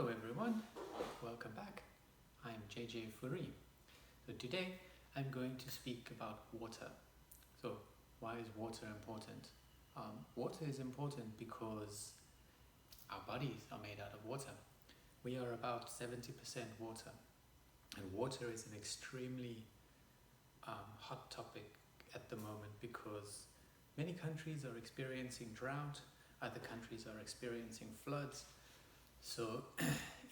Hello everyone, welcome back. I'm JJ Furi. So today I'm going to speak about water. So why is water important? Water is important because our bodies are made out of water. We are about 70% water, and water is an extremely hot topic at the moment because many countries are experiencing drought, other countries are experiencing floods. So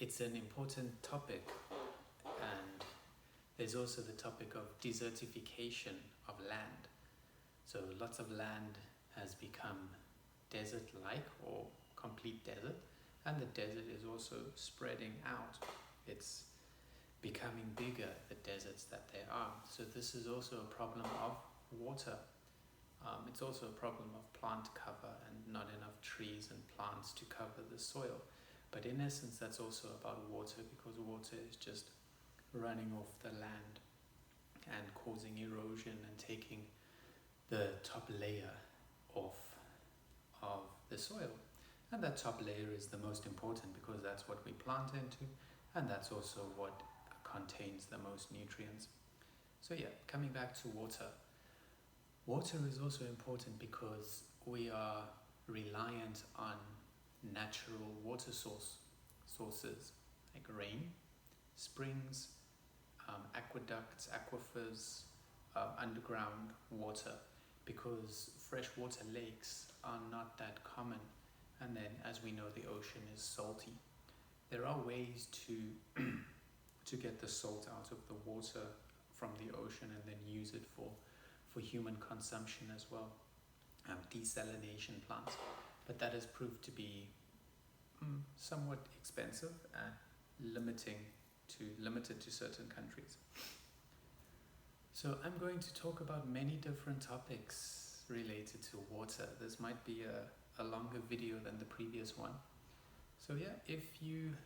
it's an important topic, and there's also the topic of desertification of land. So lots of land has become desert-like or complete desert, and the desert is also spreading out. It's becoming bigger, the deserts that there are. So this is also a problem of water. It's also a problem of plant cover and not enough trees and plants to cover the soil. But in essence, that's also about water, because water is just running off the land and causing erosion and taking the top layer off of the soil. And that top layer is the most important because that's what we plant into, and that's also what contains the most nutrients. So yeah, coming back to water. Water is also important because we are reliant on natural water sources like rain, springs, aqueducts, aquifers, underground water, because freshwater lakes are not that common. And then, as we know, the ocean is salty. There are ways to get the salt out of the water from the ocean and then use it for human consumption as well. Desalination plants. But that has proved to be somewhat expensive and limited to certain countries. So I'm going to talk about many different topics related to water. This might be a longer video than the previous one. So yeah, if you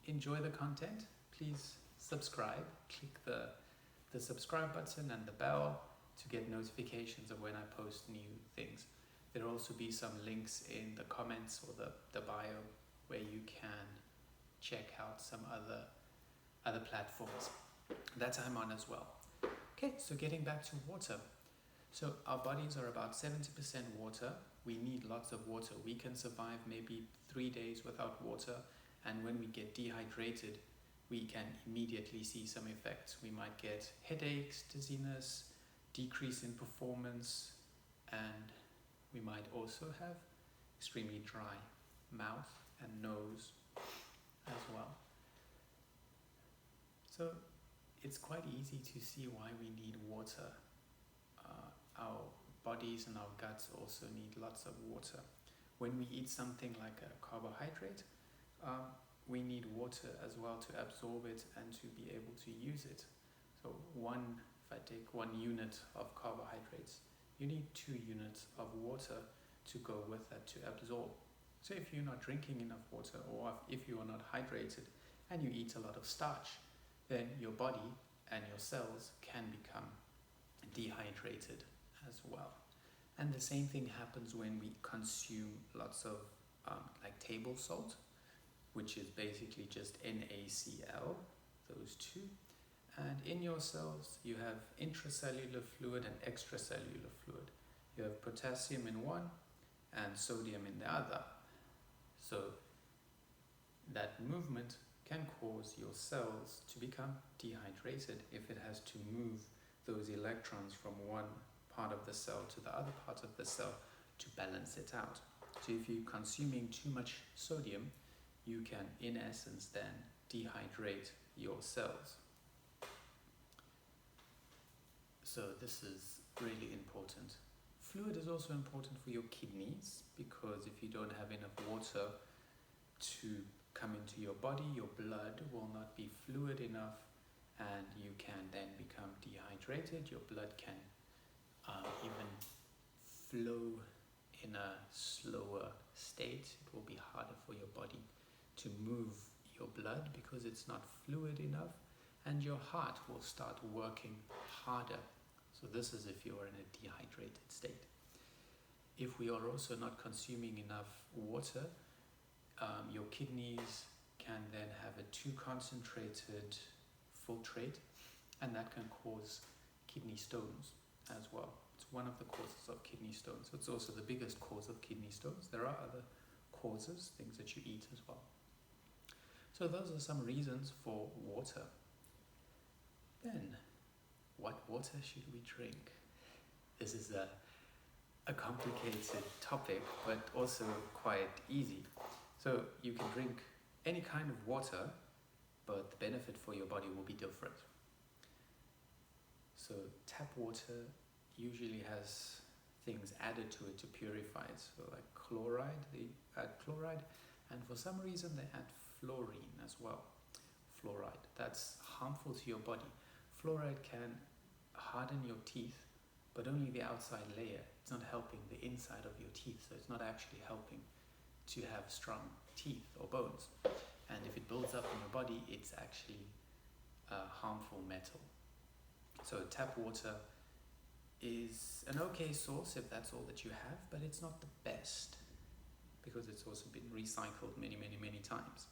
enjoy the content, please subscribe. Click the subscribe button and the bell to get notifications of when I post new things. There'll also be some links in the comments or the bio where you can check out some other platforms that I'm on as well. Okay, so getting back to water. So our bodies are about 70% water. We need lots of water. We can survive maybe 3 days without water, and when we get dehydrated, we can immediately see some effects. We might get headaches, dizziness, decrease in performance, and we might also have extremely dry mouth and nose as well. So it's quite easy to see why we need water. Our bodies and our guts also need lots of water. When we eat something like a carbohydrate, we need water as well to absorb it and to be able to use it. So if I take 1 unit of carbohydrates, you need 2 units of water to go with that to absorb. So if you're not drinking enough water, or if you are not hydrated and you eat a lot of starch, then your body and your cells can become dehydrated as well. And the same thing happens when we consume lots of like table salt, which is basically just NaCl, those two. And in your cells, you have intracellular fluid and extracellular fluid. You have potassium in one and sodium in the other. So that movement can cause your cells to become dehydrated if it has to move those electrons from one part of the cell to the other part of the cell to balance it out. So if you're consuming too much sodium, you can, in essence, then dehydrate your cells. So this is really important. Fluid is also important for your kidneys, because if you don't have enough water to come into your body, your blood will not be fluid enough, and you can then become dehydrated. Your blood can even flow in a slower state. It will be harder for your body to move your blood because it's not fluid enough, and your heart will start working harder. So this is if you are in a dehydrated state. If we are also not consuming enough water, your kidneys can then have a too concentrated filtrate, and that can cause kidney stones as well. It's one of the causes of kidney stones. It's also the biggest cause of kidney stones. There are other causes, things that you eat as well. So those are some reasons for water. Then, what water should we drink? This is a complicated topic, but also quite easy. So you can drink any kind of water, but the benefit for your body will be different. So tap water usually has things added to it to purify it. So like chloride, they add chloride, and for some reason they add fluorine as well. Fluoride, that's harmful to your body. Fluoride can harden your teeth, but only the outside layer. It's not helping the inside of your teeth, so it's not actually helping to have strong teeth or bones. And if it builds up in your body, it's actually a harmful metal. So tap water is an okay source if that's all that you have, but it's not the best because it's also been recycled many times.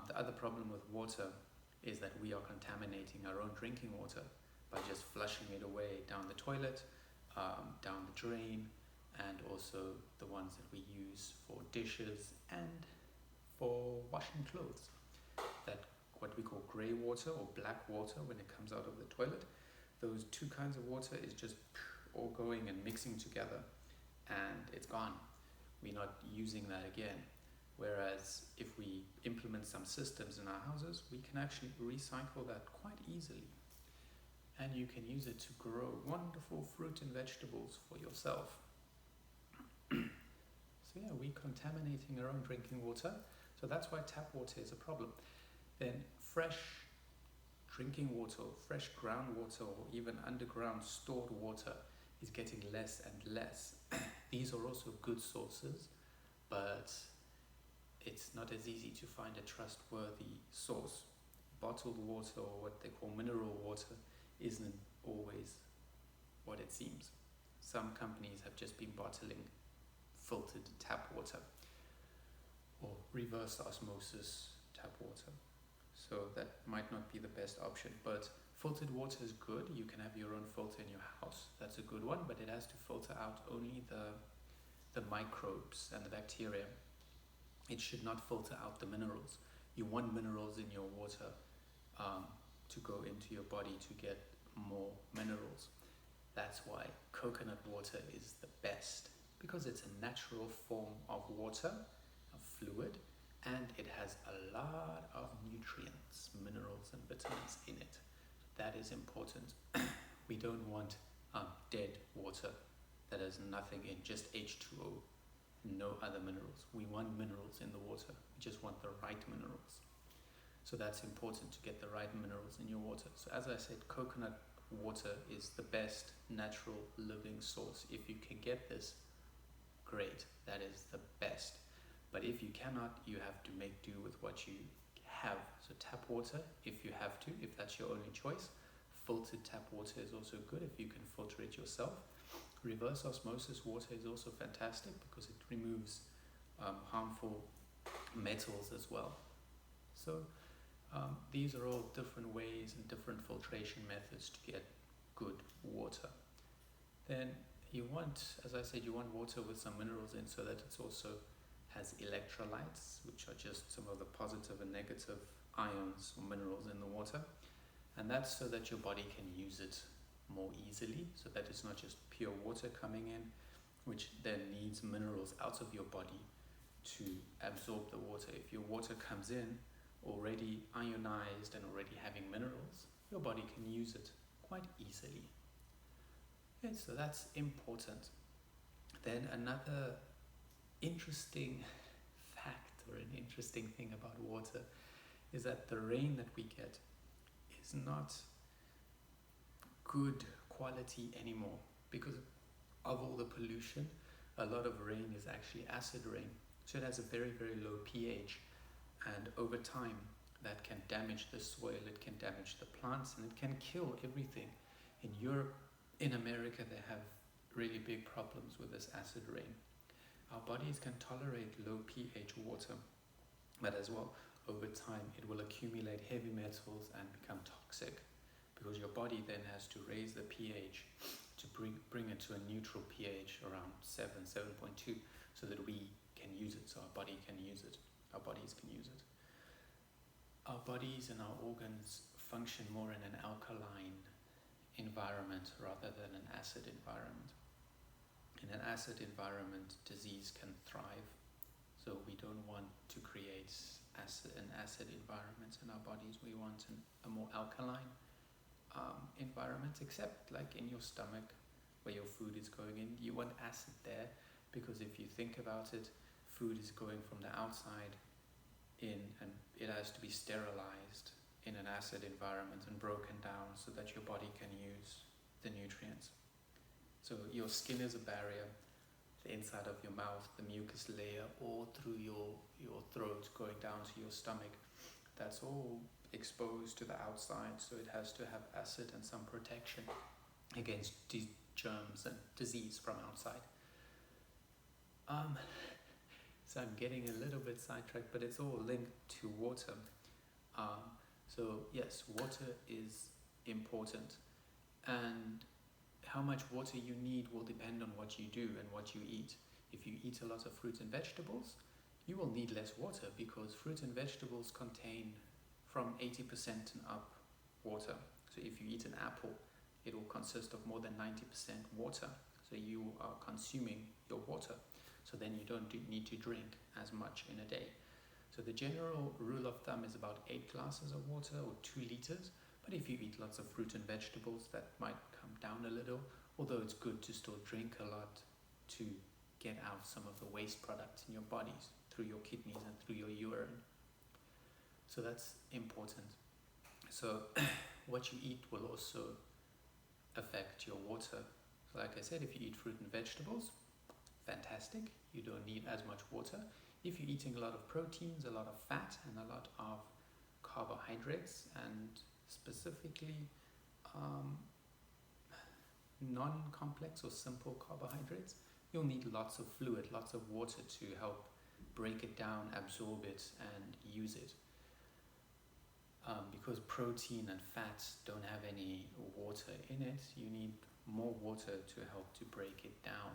The other problem with water is that we are contaminating our own drinking water by just flushing it away down the toilet, down the drain, and also the ones that we use for dishes and for washing clothes. That what we call grey water or black water when it comes out of the toilet, those two kinds of water is just all going and mixing together and it's gone. We're not using that again. Whereas if we implement some systems in our houses, we can actually recycle that quite easily. And you can use it to grow wonderful fruit and vegetables for yourself. So yeah, we're contaminating our own drinking water. So that's why tap water is a problem. Then fresh drinking water, fresh groundwater, or even underground stored water is getting less and less. These are also good sources, but it's not as easy to find a trustworthy source. Bottled water, or what they call mineral water, isn't always what it seems. Some companies have just been bottling filtered tap water or reverse osmosis tap water. So that might not be the best option, but filtered water is good. You can have your own filter in your house. That's a good one, but it has to filter out only the microbes and the bacteria. It should not filter out the minerals. You want minerals in your water to go into your body to get more minerals. That's why coconut water is the best, because it's a natural form of water, a fluid, and it has a lot of nutrients, minerals and vitamins in it. That is important. We don't want dead water that has nothing in, just H2O, no other minerals. We want minerals in the water. We just want the right minerals. So that's important to get the right minerals in your water. So as I said, coconut water is the best natural living source. If you can get this, great, that is the best. But if you cannot, you have to make do with what you have. So tap water, if you have to, if that's your only choice. Filtered tap water is also good if you can filter it yourself. Reverse osmosis water is also fantastic because it removes harmful metals as well. So these are all different ways and different filtration methods to get good water. Then you want, as I said, you want water with some minerals in so that it also has electrolytes, which are just some of the positive and negative ions or minerals in the water. And that's so that your body can use it more easily, so that it's not just pure water coming in, which then needs minerals out of your body to absorb the water. If your water comes in already ionized and already having minerals, your body can use it quite easily. Okay, so that's important. Then another interesting fact or an interesting thing about water is that the rain that we get is not good quality anymore because of all the pollution. A lot of rain is actually acid rain, so it has a very low pH, and over time that can damage the soil, it can damage the plants, and it can kill everything. In Europe, in America, they have really big problems with this acid rain. Our bodies can tolerate low pH water, but as well, over time it will accumulate heavy metals and become toxic, because your body then has to raise the pH to bring it to a neutral pH around 7.2, so that we can use it, so our body can use it, our bodies can use it. Our bodies and our organs function more in an alkaline environment rather than an acid environment. In an acid environment, disease can thrive, so we don't want to create an acid environment in our bodies. We want a more alkaline environment, except like in your stomach where your food is going in. You want acid there, because if you think about it, food is going from the outside in, and it has to be sterilized in an acid environment and broken down so that your body can use the nutrients. So your skin is a barrier, the inside of your mouth, the mucus layer, all through your throat going down to your stomach, that's all exposed to the outside, so it has to have acid and some protection against germs and disease from outside. So I'm getting a little bit sidetracked, but it's all linked to water. So yes, water is important, and how much water you need will depend on what you do and what you eat. If you eat a lot of fruits and vegetables, you will need less water, because fruits and vegetables contain from 80% and up water. So if you eat an apple, it will consist of more than 90% water. So you are consuming your water. So then you don't need to drink as much in a day. So the general rule of thumb is about 8 glasses of water, or 2 liters. But if you eat lots of fruit and vegetables, that might come down a little, although it's good to still drink a lot to get out some of the waste products in your bodies through your kidneys and through your urine. So that's important. So what you eat will also affect your water. So like I said, if you eat fruit and vegetables, fantastic, you don't need as much water. If you're eating a lot of proteins, a lot of fat, and a lot of carbohydrates, and specifically non-complex or simple carbohydrates, you'll need lots of fluid, lots of water to help break it down, absorb it, and use it. Because protein and fats don't have any water in it, you need more water to help to break it down.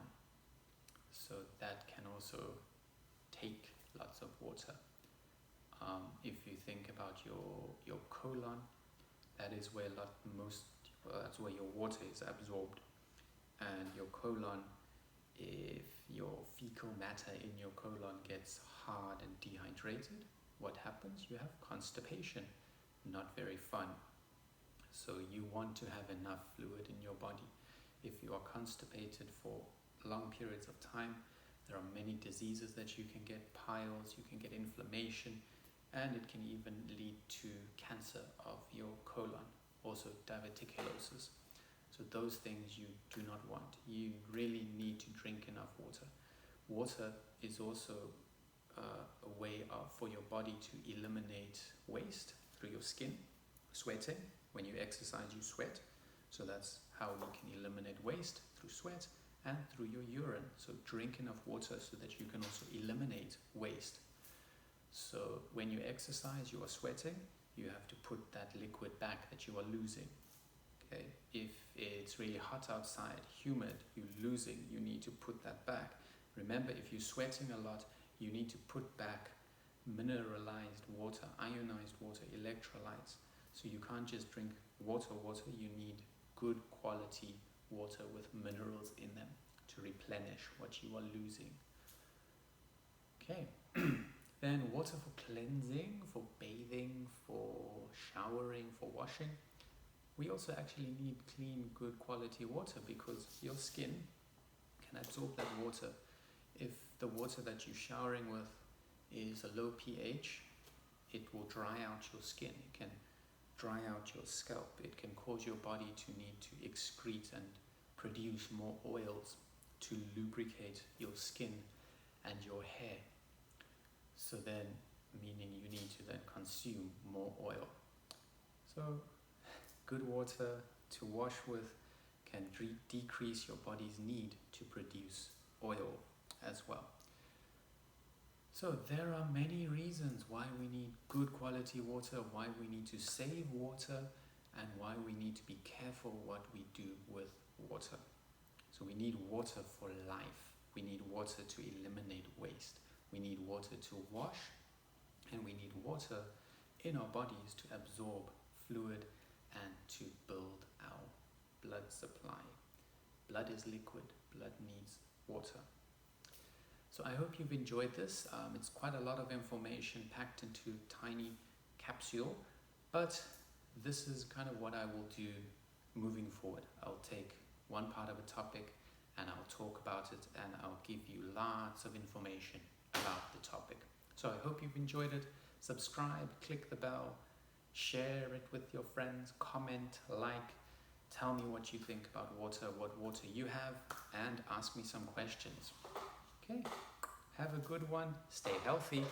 So that can also take lots of water. If you think about your colon, that is where that's where your water is absorbed. And your colon, if your fecal matter in your colon gets hard and dehydrated, what happens? You have constipation. Not very fun. So you want to have enough fluid in your body. If you are constipated for long periods of time, there are many diseases that you can get, piles, you can get inflammation, and it can even lead to cancer of your colon, also diverticulosis. So those things you do not want. You really need to drink enough water. Water is also a way for your body to eliminate waste through your skin. Sweating, when you exercise you sweat, so that's how you can eliminate waste, through sweat and through your urine. So drink enough water so that you can also eliminate waste. So when you exercise, you are sweating, you have to put that liquid back that you are losing. Okay, if it's really hot outside, humid, you're losing, you need to put that back. Remember, if you're sweating a lot, you need to put back mineralized water, ionized water, electrolytes. So you can't just drink water, you need good quality water with minerals in them to replenish what you are losing. Okay, then water for cleansing, for bathing, for showering, for washing. We also actually need clean, good quality water, because your skin can absorb that water. If the water that you're showering with is a low pH, it will dry out your skin, it can dry out your scalp, it can cause your body to need to excrete and produce more oils to lubricate your skin and your hair. So then, meaning you need to then consume more oil. So good water to wash with can decrease your body's need to produce oil as well. So there are many reasons why we need good quality water, why we need to save water, and why we need to be careful what we do with water. So we need water for life. We need water to eliminate waste. We need water to wash, and we need water in our bodies to absorb fluid and to build our blood supply. Blood is liquid. Blood needs water. So I hope you've enjoyed this. It's quite a lot of information packed into a tiny capsule, but this is kind of what I will do moving forward. I'll take one part of a topic and I'll talk about it, and I'll give you lots of information about the topic. So I hope you've enjoyed it. Subscribe, click the bell, share it with your friends, comment, like, tell me what you think about water, what water you have, and ask me some questions. Okay, have a good one, stay healthy.